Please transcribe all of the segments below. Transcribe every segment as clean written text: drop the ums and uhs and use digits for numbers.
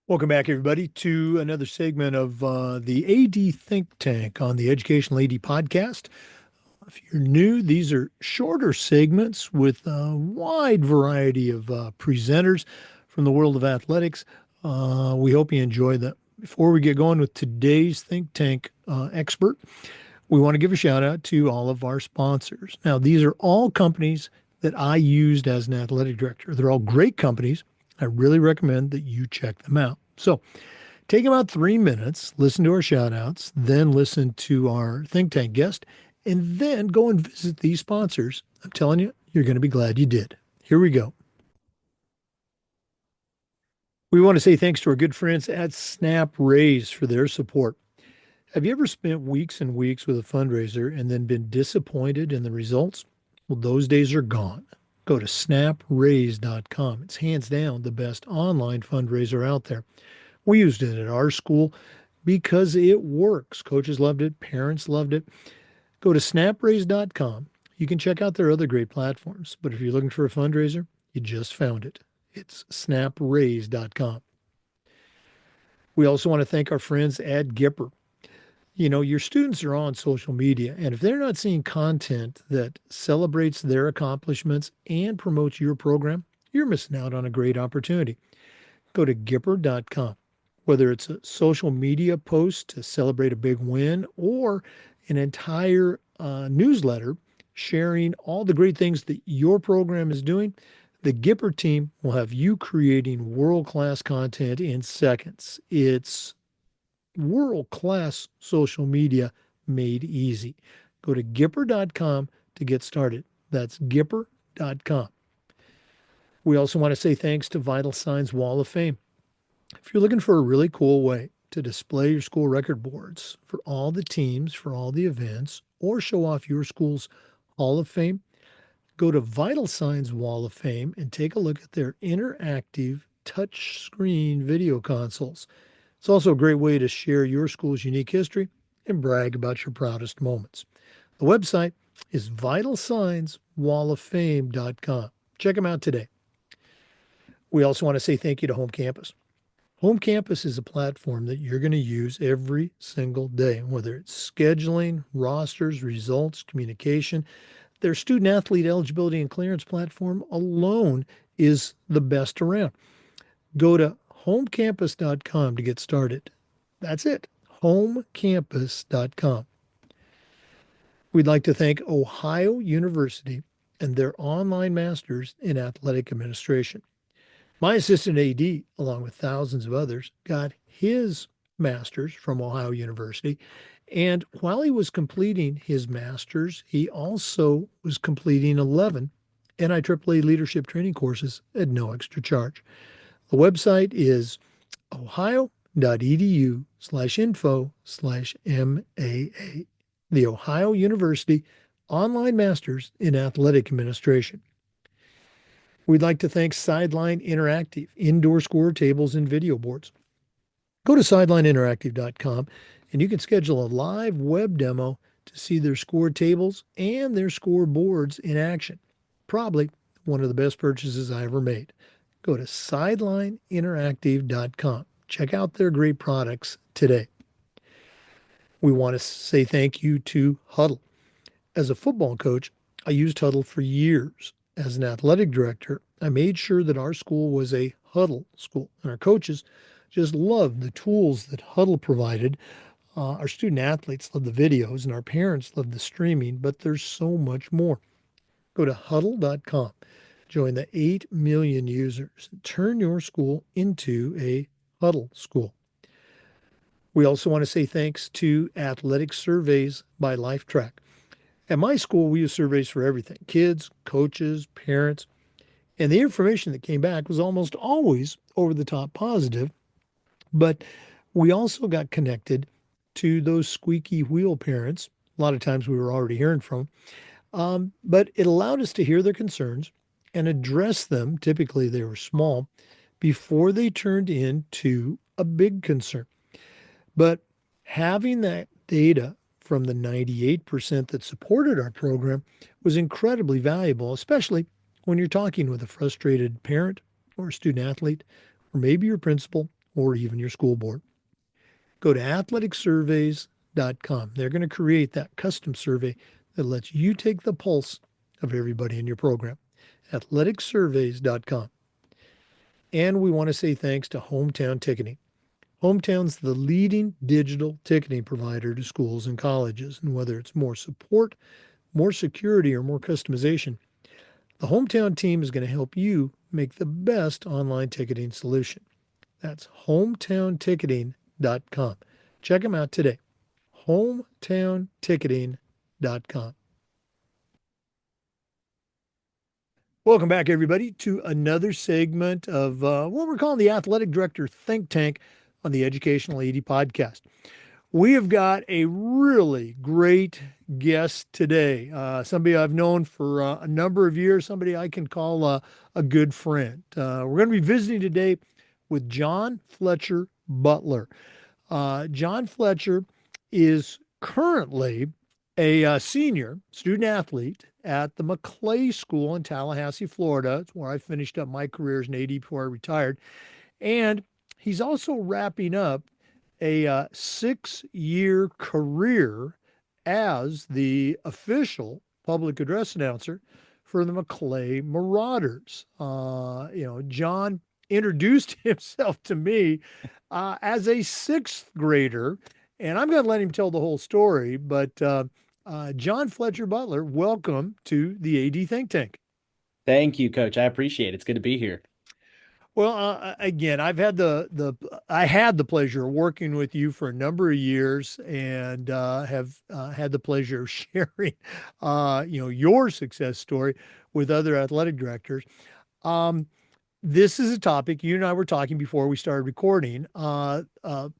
Welcome back, everybody, to another segment of the AD Think Tank on the Educational AD Podcast. If you're new, these are shorter segments with a wide variety of presenters from the world of athletics. We hope you enjoy them. Before we get going with today's Think Tank expert, we want to give a shout out to all of our sponsors. Now, these are all companies that I used as an athletic director. They're all great companies. I really recommend that you check them out. So, take about 3 minutes, listen to our shout outs, then listen to our think tank guest, and then go and visit these sponsors. I'm telling you, you're going to be glad you did. Here we go. We want to say thanks to our good friends at Snap Raise for their support. Have you ever spent weeks and weeks with a fundraiser and then been disappointed in the results? Well, those days are gone. Go to snapraise.com. It's hands down the best online fundraiser out there. We used it at our school because it works. Coaches loved it, parents loved it. Go to snapraise.com. You can check out their other great platforms, but if you're looking for a fundraiser, you just found it. It's snapraise.com. We also want to thank our friends at Gipper. You know, your students are on social media, and if they're not seeing content that celebrates their accomplishments and promotes your program, you're missing out on a great opportunity. Go to Gipper.com. Whether it's a social media post to celebrate a big win or an entire newsletter sharing all the great things that your program is doing, the Gipper team will have you creating world-class content in seconds. It's world-class social media made easy. Go to Gipper.com to get started. That's Gipper.com. We also want to say thanks to Vital Signs Wall of Fame. If you're looking for a really cool way to display your school record boards for all the teams, for all the events, or show off your school's Hall of Fame, go to Vital Signs Wall of Fame and take a look at their interactive touchscreen video consoles. It's also a great way to share your school's unique history and brag about your proudest moments. The website is vitalsignswalloffame.com. Check them out today. We also want to say thank you to Home Campus. Home Campus is a platform that you're going to use every single day, whether it's scheduling, rosters, results, communication. Their student athlete eligibility and clearance platform alone is the best around. Go to homecampus.com to get started. That's it, homecampus.com. We'd like to thank Ohio University and their online masters in athletic administration. My assistant AD, along with thousands of others, got his master's from Ohio University. And while he was completing his master's, he also was completing 11 NIAAA leadership training courses at no extra charge. The website is ohio.edu/info/MAA, the Ohio University Online Masters in Athletic Administration. We'd like to thank Sideline Interactive, indoor score tables and video boards. Go to sidelineinteractive.com and you can schedule a live web demo to see their score tables and their score boards in action. Probably one of the best purchases I ever made. Go to sidelineinteractive.com. Check out their great products today. We want to say thank you to Huddle. As a football coach, I used Huddle for years. As an athletic director, I made sure that our school was a Huddle school, and our coaches just loved the tools that Huddle provided. Our student athletes love the videos, and our parents love the streaming, but there's so much more. Go to huddle.com. Join the 8 million users. Turn your school into a Huddle school. We also want to say thanks to Athletic Surveys by LifeTrack. At my school, we use surveys for everything, kids, coaches, parents, and the information that came back was almost always over the top positive. But we also got connected to those squeaky wheel parents. A lot of times we were already hearing from them. But it allowed us to hear their concerns and address them. Typically, they were small before they turned into a big concern. But having that data from the 98% that supported our program was incredibly valuable, especially when you're talking with a frustrated parent or a student athlete, or maybe your principal or even your school board. Go to athleticsurveys.com. They're going to create that custom survey that lets you take the pulse of everybody in your program. Athleticsurveys.com. And we want to say thanks to Hometown Ticketing. Hometown's the leading digital ticketing provider to schools and colleges. And whether it's more support, more security, or more customization, the Hometown team is going to help you make the best online ticketing solution. That's hometownticketing.com. Check them out today. hometownticketing.com. Welcome back, everybody, to another segment of what we're calling the Athletic Director Think Tank on the Educational AD Podcast. We have got a really great guest today, somebody I've known for a number of years, somebody I can call a good friend. We're going to be visiting today with John Fletcher Butler. John Fletcher is currently a senior student athlete at the Maclay School in Tallahassee, Florida. It's where I finished up my career as an AD before I retired. And he's also wrapping up a 6-year career as the official public address announcer for the Maclay Marauders. John introduced himself to me as a sixth grader, and I'm going to let him tell the whole story. But John Fletcher Butler, welcome to the AD Think Tank. Thank you, Coach. I appreciate it. It's good to be here. Well, again, I've had I had the pleasure of working with you for a number of years, and have had the pleasure of sharing, your success story with other athletic directors. Um, this is a topic you and I were talking before we started recording,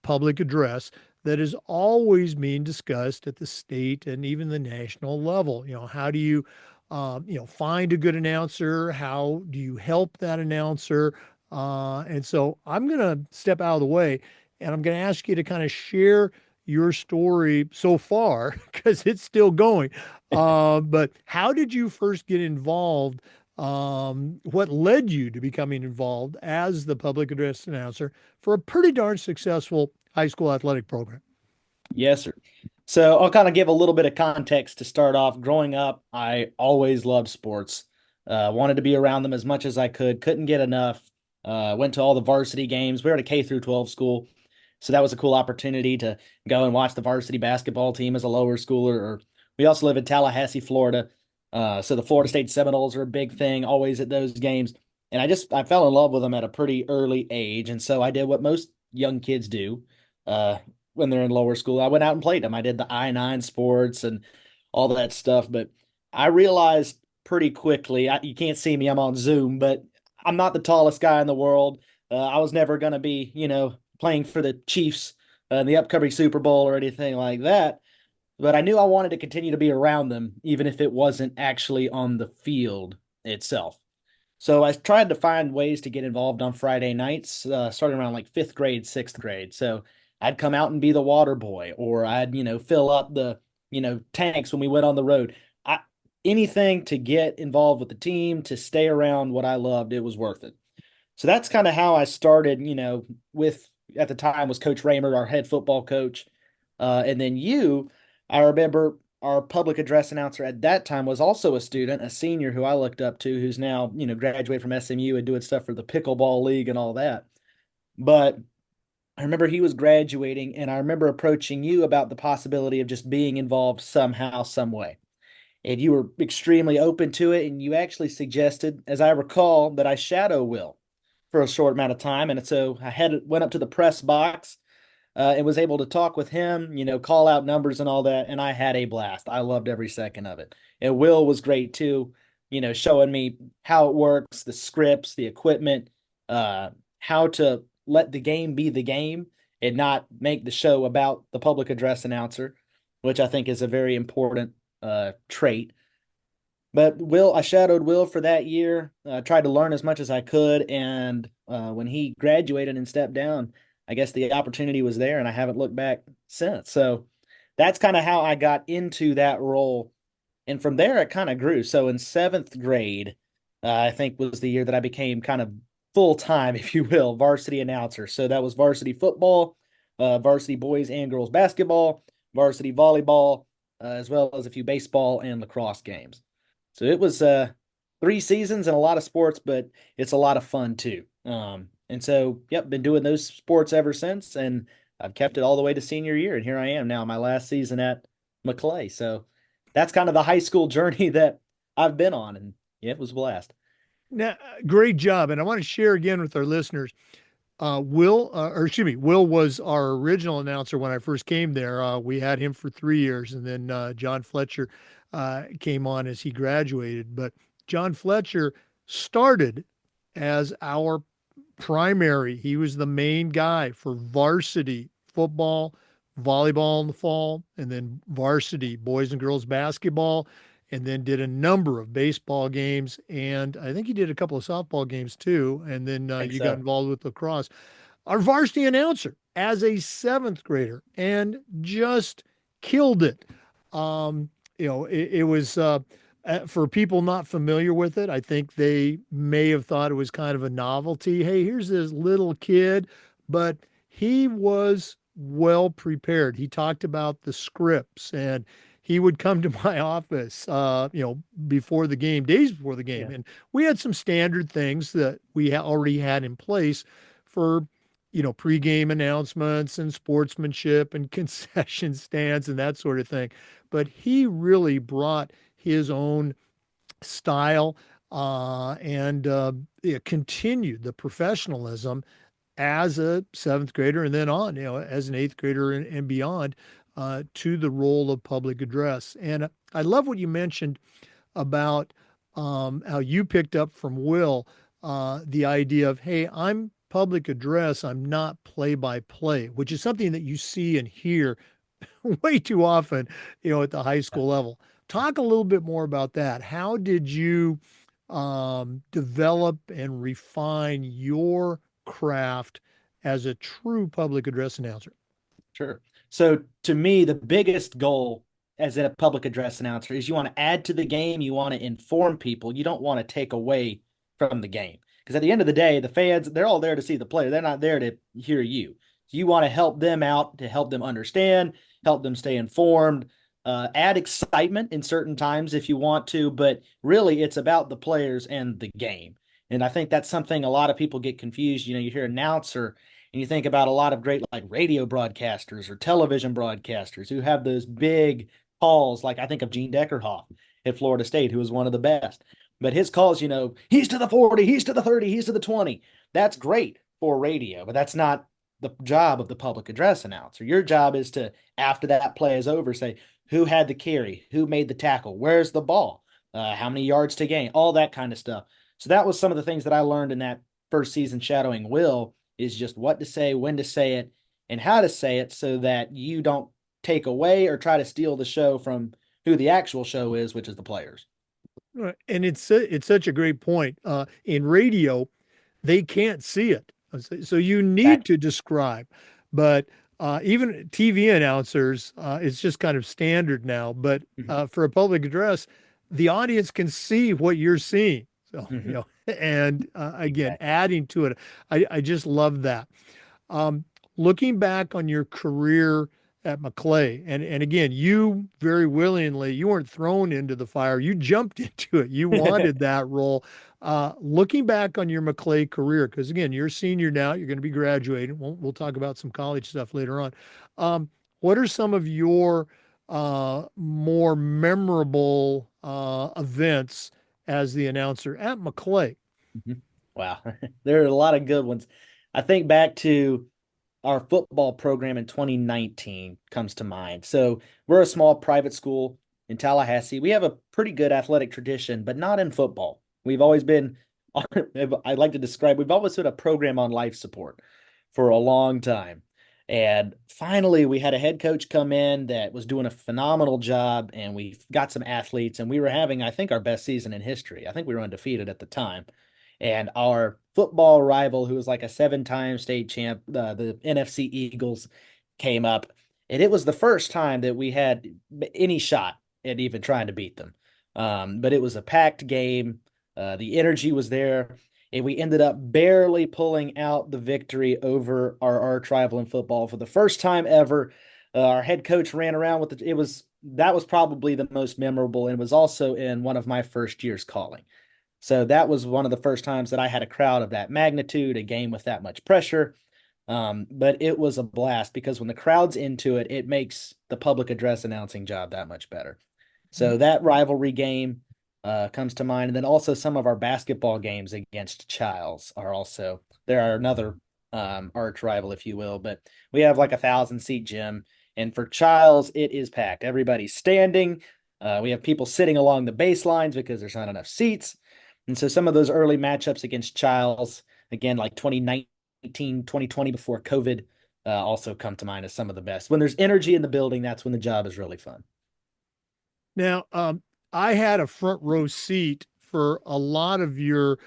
public address that is always being discussed at the state and even the national level. How do you, find a good announcer? How do you help that announcer? And so I'm going to step out of the way and I'm going to ask you to kind of share your story so far because it's still going. But how did you first get involved? What led you to becoming involved as the public address announcer for a pretty darn successful high school athletic program? Yes, sir. So I'll kind of give a little bit of context to start off. Growing up, I always loved sports. Wanted to be around them as much as I could. Couldn't get enough. Went to all the varsity games. We were at a K through 12 school, so that was a cool opportunity to go and watch the varsity basketball team as a lower schooler. Or we also live in Tallahassee, Florida. So the Florida State Seminoles are a big thing, always at those games. And I fell in love with them at a pretty early age. And so I did what most young kids do uh, when they're in lower school. I went out and played them. I did the I-9 sports and all that stuff. But I realized pretty quickly, you can't see me, I'm on Zoom, but I'm not the tallest guy in the world. I was never going to be, playing for the Chiefs in the upcoming Super Bowl or anything like that. But I knew I wanted to continue to be around them, even if it wasn't actually on the field itself. So I tried to find ways to get involved on Friday nights, starting around like fifth grade, sixth grade. So I'd come out and be the water boy, or I'd, fill up the, tanks when we went on the road. I, Anything to get involved with the team, to stay around what I loved, it was worth it. So that's kind of how I started, with at the time was Coach Raymer, our head football coach. And then I remember our public address announcer at that time was also a student, a senior who I looked up to, who's now, graduated from SMU and doing stuff for the pickleball league and all that. But I remember he was graduating, and I remember approaching you about the possibility of just being involved somehow, some way. And you were extremely open to it, and you actually suggested, as I recall, that I shadow Will for a short amount of time. And so went up to the press box and was able to talk with him, call out numbers and all that. And I had a blast. I loved every second of it. And Will was great too, showing me how it works, the scripts, the equipment, how to let the game be the game and not make the show about the public address announcer, which I think is a very important trait. But I shadowed Will for that year, tried to learn as much as I could. And when he graduated and stepped down, I guess the opportunity was there, and I haven't looked back since. So that's kind of how I got into that role. And from there, it kind of grew. So in seventh grade, I think was the year that I became kind of full time, if you will, varsity announcer. So that was varsity football, varsity boys and girls basketball, varsity volleyball, as well as a few baseball and lacrosse games. So it was 3 seasons and a lot of sports, but it's a lot of fun too. And so, yep, been doing those sports ever since, and I've kept it all the way to senior year, and here I am now, my last season at Maclay. So that's kind of the high school journey that I've been on, and yeah, it was a blast. Now, great job. And I want to share again with our listeners. Will was our original announcer when I first came there. We had him for 3 years, and then John Fletcher came on as he graduated. But John Fletcher started as our primary. He was the main guy for varsity football, volleyball in the fall, and then varsity boys and girls basketball, and then did a number of baseball games. And I think he did a couple of softball games too. And then I think you got so. involved with lacrosse. Our varsity announcer as a seventh grader and just killed it. It was for people not familiar with it. I think they may have thought it was kind of a novelty. Hey, here's this little kid, but he was well prepared. He talked about the scripts and he would come to my office, before the game, days before the game. Yeah. And we had some standard things that we already had in place for pregame announcements and sportsmanship and concession stands and that sort of thing. But he really brought his own style and continued the professionalism as a seventh grader and then on, as an eighth grader and beyond to the role of public address. And I love what you mentioned about how you picked up from Will the idea of, hey, I'm public address, I'm not play by play, which is something that you see and hear way too often, at the high school level. Talk a little bit more about that. How did you develop and refine your craft as a true public address announcer? Sure. So to me, the biggest goal as a public address announcer is you want to add to the game, you want to inform people, you don't want to take away from the game. Because at the end of the day, the fans, they're all there to see the player. They're not there to hear you. So you want to help them out, to help them understand, help them stay informed, add excitement in certain times if you want to, but really it's about the players and the game. And I think that's something a lot of people get confused. You hear announcer and you think about a lot of great like radio broadcasters or television broadcasters who have those big calls. Like I think of Gene Deckerhoff at Florida State, who was one of the best. But his calls, he's to the 40, he's to the 30, he's to the 20. That's great for radio, but that's not the job of the public address announcer. Your job is to, after that play is over, say, who had the carry, who made the tackle, where's the ball, how many yards to gain, all that kind of stuff. So that was some of the things that I learned in that first season shadowing Will, is just what to say, when to say it, and how to say it so that you don't take away or try to steal the show from who the actual show is, which is the players. Right. And it's such a great point. In radio, they can't see it, so you need Exactly. to describe. But even TV announcers, it's just kind of standard now. But Mm-hmm. for a public address, the audience can see what you're seeing. So Mm-hmm. and again, Exactly. adding to it, I just love that. Um, Looking back on your career at Maclay, and again, you very willingly, you weren't thrown into the fire, you jumped into it. You wanted that role. Looking back on your Maclay career, because again, you're a senior now, you're going to be graduating. We'll talk about some college stuff later on. What are some of your more memorable events as the announcer at Maclay? Mhm. Wow. There are a lot of good ones. I think back to our football program in 2019 comes to mind. So we're a small private school in Tallahassee. We have a pretty good athletic tradition, but not in football. We've always been, I like to describe, we've always been a program on life support for a long time. And finally, we had a head coach come in that was doing a phenomenal job, and we got some athletes, and we were having, I think, our best season in history. I think we were undefeated at the time. And our football rival, who was like a 7-time state champ, the NFC Eagles, came up. And it was the first time that we had any shot at even trying to beat them. But it was a packed game. The energy was there. and we ended up barely pulling out the victory over our arch rival in football for the first time ever. Our head coach ran around with it. That was probably the most memorable, and was also in one of my first years calling. So that was one of the first times that I had a crowd of that magnitude, a game with that much pressure. But it was a blast because when the crowd's into it, it makes the public address announcing job that much better. So that rivalry game comes to mind. And then also some of our basketball games against Childs are also, there are another arch rival, if you will, but we have like 1,000-seat gym. And for Childs, it is packed. Everybody's standing. We have people sitting along the baselines because there's not enough seats. And so some of those early matchups against Childs, again, like 2019, 2020 before COVID, also come to mind as some of the best. When there's energy in the building, that's when the job is really fun. Now, I had a front row seat for a lot of your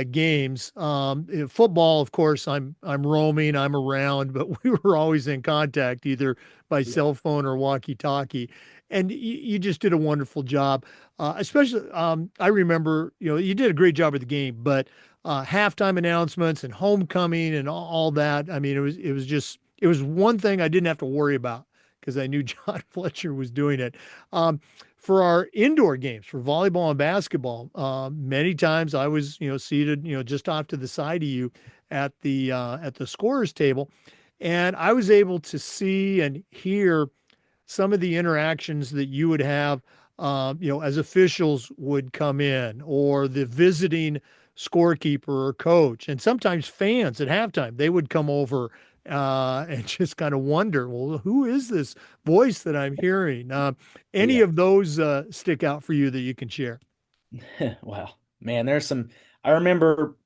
games. In football, of course, I'm roaming, I'm around, but we were always in contact either by Yeah. cell phone or walkie-talkie. And you just did a wonderful job. Especially, I remember, you did a great job of the game, but halftime announcements and homecoming and all that. I mean, it was one thing I didn't have to worry about because I knew John Fletcher was doing it. Um, for our indoor games, for volleyball and basketball, many times I was, seated, just off to the side of you at the scorers table, and I was able to see and hear some of the interactions that you would have, as officials would come in, or the visiting scorekeeper or coach, and sometimes fans at halftime, they would come over and just kind of wonder, well, who is this voice that I'm hearing? Any Yeah. of those stick out for you that you can share? Wow. Man, there's some, I remember,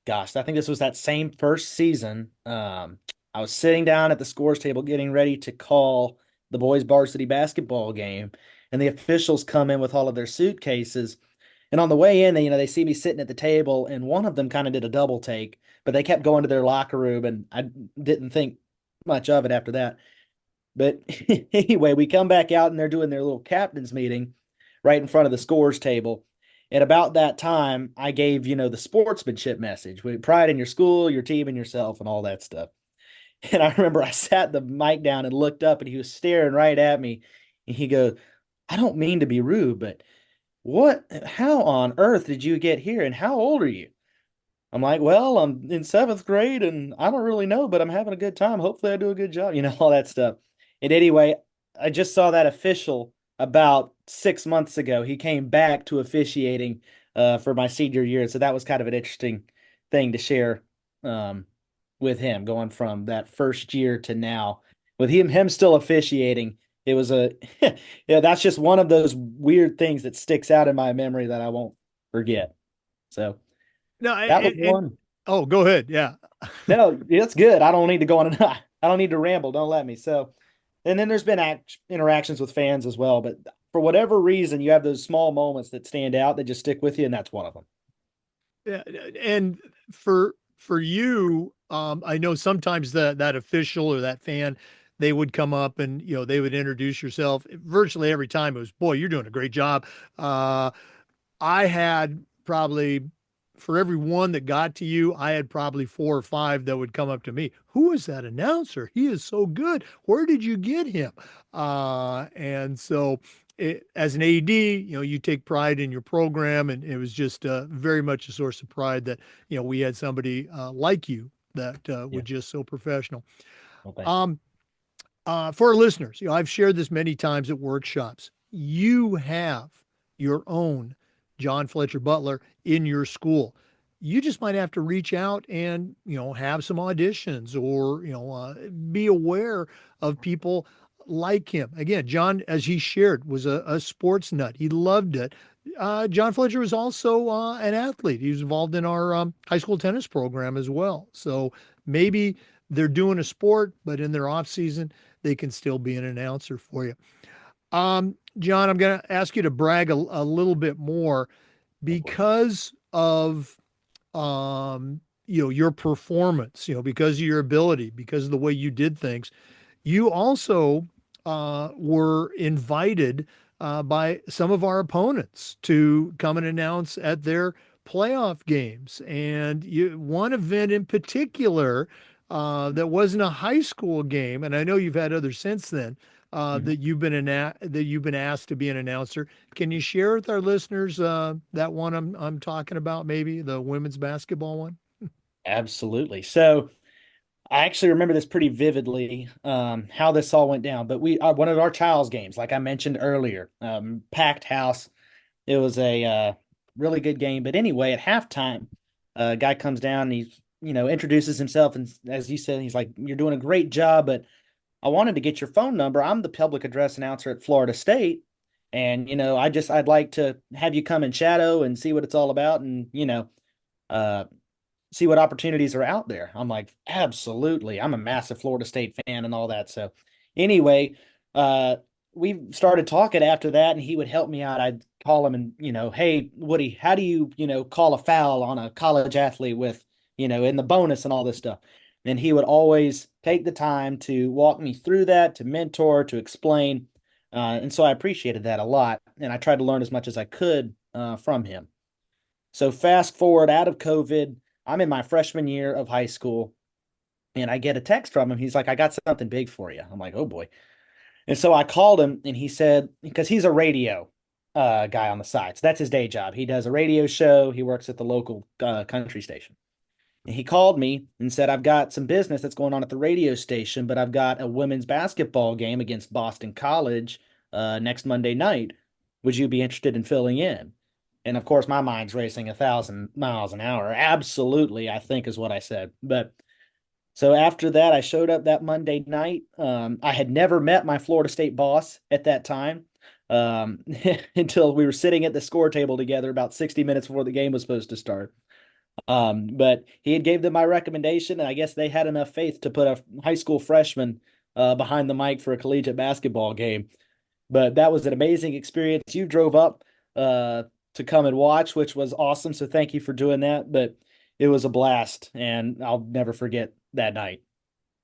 gosh, I think this was that same first season. I was sitting down at the scores table getting ready to call the boys' varsity basketball game, and the officials come in with all of their suitcases. And on the way in, they see me sitting at the table, and one of them kind of did a double take, but they kept going to their locker room, and I didn't think much of it after that. But anyway, we come back out and they're doing their little captain's meeting right in front of the scores table. And about that time, I gave, the sportsmanship message with pride in your school, your team, and yourself, and all that stuff. And I remember I sat the mic down and looked up, and he was staring right at me. And he goes, I don't mean to be rude, but how on earth did you get here? And how old are you? I'm like, well, I'm in seventh grade and I don't really know, but I'm having a good time. Hopefully I do a good job, all that stuff. And anyway, I just saw that official about 6 months ago. He came back to officiating for my senior year. So that was kind of an interesting thing to share um, with him going from that first year to now with him still officiating. It was yeah, that's just one of those weird things that sticks out in my memory that I won't forget. So No, that was one. oh, go ahead. Yeah. No, it's good. I don't need to go on. I don't need to ramble. Don't let me. So, and then there's been interactions with fans as well. But for whatever reason, you have those small moments that stand out that just stick with you, and that's one of them. Yeah, and for you, I know sometimes that official or that fan, they would come up and they would introduce yourself. Virtually every time it was, boy, you're doing a great job. I had probably for every one that got to you, I had probably four or five that would come up to me. Who is that announcer? He is so good. Where did you get him? And so, as an AD, you take pride in your program, and it was just very much a source of pride that we had somebody like you that Yeah. was just so professional. Well, thank you. Um, for our listeners, I've shared this many times at workshops. You have your own John Fletcher Butler in your school. You just might have to reach out and, have some auditions or, be aware of people like him. Again, John, as he shared, was a sports nut. He loved it. John Fletcher was also an athlete. He was involved in our high school tennis program as well. So maybe they're doing a sport, but in their off season, they can still be an announcer for you. John, I'm going to ask you to brag a little bit more Go for it. because of your performance, because of your ability, because of the way you did things. You also were invited by some of our opponents to come and announce at their playoff games, and one event in particular that wasn't a high school game, and I know you've had others since then Mhm. that you've been asked to be an announcer. Can you share with our listeners that one I'm talking about? Maybe the women's basketball one. Absolutely. So I actually remember this pretty vividly, how this all went down. But we one of our Child's games, like I mentioned earlier, packed house. It was a really good game. But anyway, at halftime, a guy comes down and introduces himself. And as you said, he's like, "You're doing a great job, but I wanted to get your phone number. I'm the public address announcer at Florida State. And, I'd like to have you come and shadow and see what it's all about and, uh, see what opportunities are out there." I'm like, absolutely. I'm a massive Florida State fan and all that. So anyway, uh, we started talking after that, and he would help me out. I'd call him and, "Hey, Woody, how do you, call a foul on a college athlete with, in the bonus and all this stuff?" And he would always take the time to walk me through that, to mentor, to explain. And so I appreciated that a lot. And I tried to learn as much as I could from him. So fast forward out of COVID, I'm in my freshman year of high school, and I get a text from him. He's like, "I got something big for you." I'm like, "Oh boy." And so I called him, and he said, because he's a radio guy on the side. So that's his day job. He does a radio show. He works at the local country station. And he called me and said, "I've got some business that's going on at the radio station, but I've got a women's basketball game against Boston College next Monday night. Would you be interested in filling in?" And of course, my mind's racing 1,000 miles an hour. Absolutely, I think is what I said. But so after that, I showed up that Monday night. I had never met my Florida State boss at that time, um, until we were sitting at the score table together about 60 minutes before the game was supposed to start. But he had gave them my recommendation, and I guess they had enough faith to put a high school freshman behind the mic for a collegiate basketball game. But that was an amazing experience. You drove up uh, to come and watch, which was awesome. So thank you for doing that. But it was a blast, and I'll never forget that night.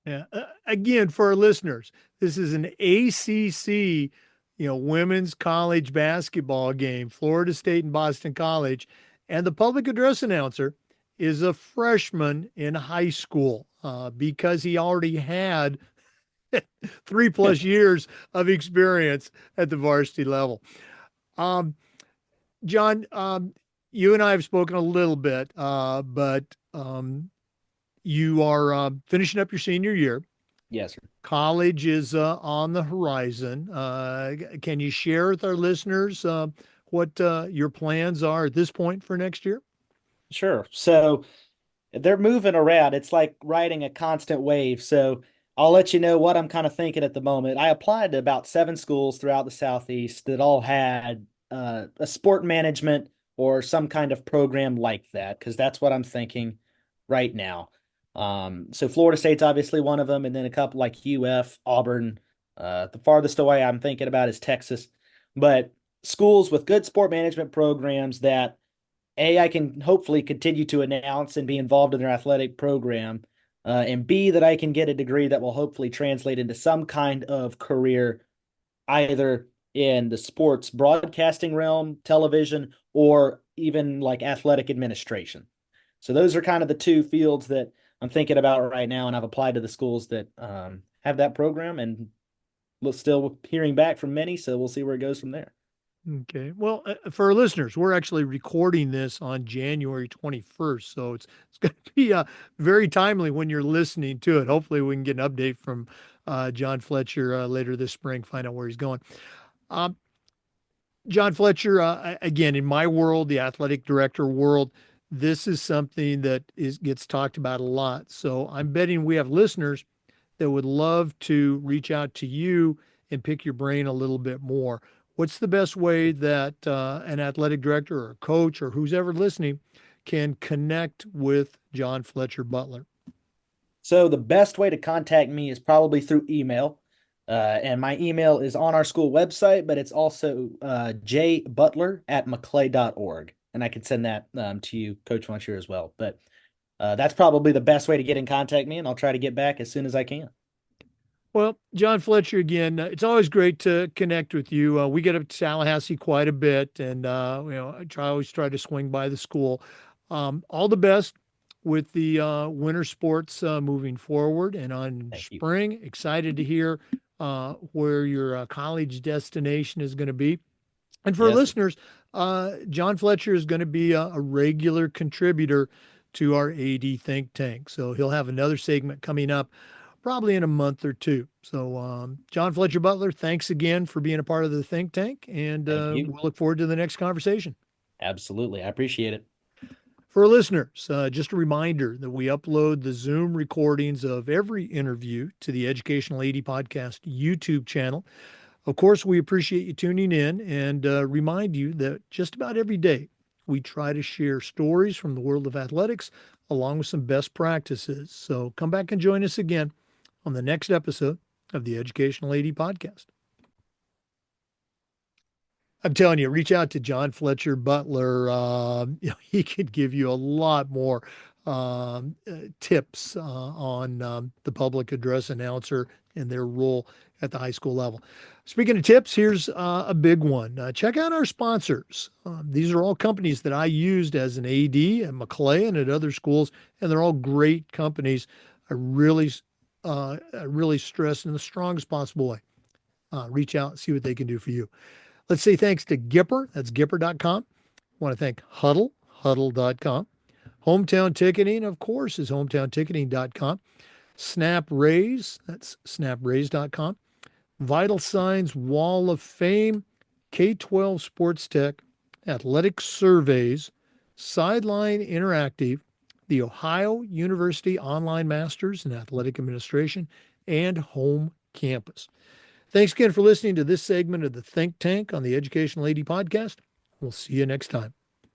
Yeah. Again, for our listeners, this is an ACC, women's college basketball game, Florida State and Boston College, and the public address announcer is a freshman in high school because he already had 3+ years of experience at the varsity level. Um, John, you and I have spoken a little bit, but you are finishing up your senior year. Yes, sir. College is on the horizon. Can you share with our listeners what your plans are at this point for next year? Sure. So they're moving around. It's like riding a constant wave. So I'll let you know what I'm kind of thinking at the moment. I applied to about 7 schools throughout the Southeast that all had a sport management or some kind of program like that, because that's what I'm thinking right now. So Florida State's obviously one of them, and then a couple like UF, Auburn. The farthest away I'm thinking about is Texas. But schools with good sport management programs that I can hopefully continue to announce and be involved in their athletic program, and B, that I can get a degree that will hopefully translate into some kind of career, either in the sports broadcasting realm, television, or even like athletic administration. So those are kind of the two fields that I'm thinking about right now, and I've applied to the schools that have that program, and we're still hearing back from many, so we'll see where it goes from there. Okay. Well, for our listeners, we're actually recording this on January 21st, so it's going to be very timely when you're listening to it. Hopefully, we can get an update from John Fletcher later this spring, find out where he's going. Um, John Fletcher, again, in my world, the athletic director world, this is something that gets talked about a lot. So I'm betting we have listeners that would love to reach out to you and pick your brain a little bit more. What's the best way that an athletic director or a coach or who's ever listening can connect with John Fletcher Butler? So the best way to contact me is probably through email. And my email is on our school website, but it's also jbutler@maclay.org. And I can send that to you, Coach Muncher, as well. But that's probably the best way to get in contact me, and I'll try to get back as soon as I can. Well, John Fletcher, again, it's always great to connect with you. We get up to Tallahassee quite a bit, and always try to swing by the school. All the best with the winter sports moving forward, and on Thank you. spring. Excited to hear where your college destination is going to be. And for Yes, sir. listeners, John Fletcher is going to be a regular contributor to our AD think tank. So he'll have another segment coming up probably in a month or two. So, John Fletcher Butler, thanks again for being a part of the think tank. And Thank you. we'll look forward to the next conversation. Absolutely. I appreciate it. For our listeners, just a reminder that we upload the Zoom recordings of every interview to the Educational AD Podcast YouTube channel. Of course, we appreciate you tuning in and remind you that just about every day we try to share stories from the world of athletics along with some best practices. So come back and join us again on the next episode of the Educational AD Podcast. I'm telling you, reach out to John Fletcher Butler. He could give you a lot more tips on the public address announcer and their role at the high school level. Speaking of tips, here's a big one. Check out our sponsors. These are all companies that I used as an AD at Maclay and at other schools, and they're all great companies. I really stress in the strongest possible way. Reach out and see what they can do for you. Let's say thanks to Gipper. That's Gipper.com. I want to thank Huddle, Huddle.com. Hometown Ticketing, of course, is HometownTicketing.com. Snap Raise, that's SnapRaise.com. Vital Signs Wall of Fame, K-12 Sports Tech, Athletic Surveys, Sideline Interactive, the Ohio University Online Masters in Athletic Administration, and Home Campus. Thanks again for listening to this segment of the Think Tank on the Educational AD Podcast. We'll see you next time.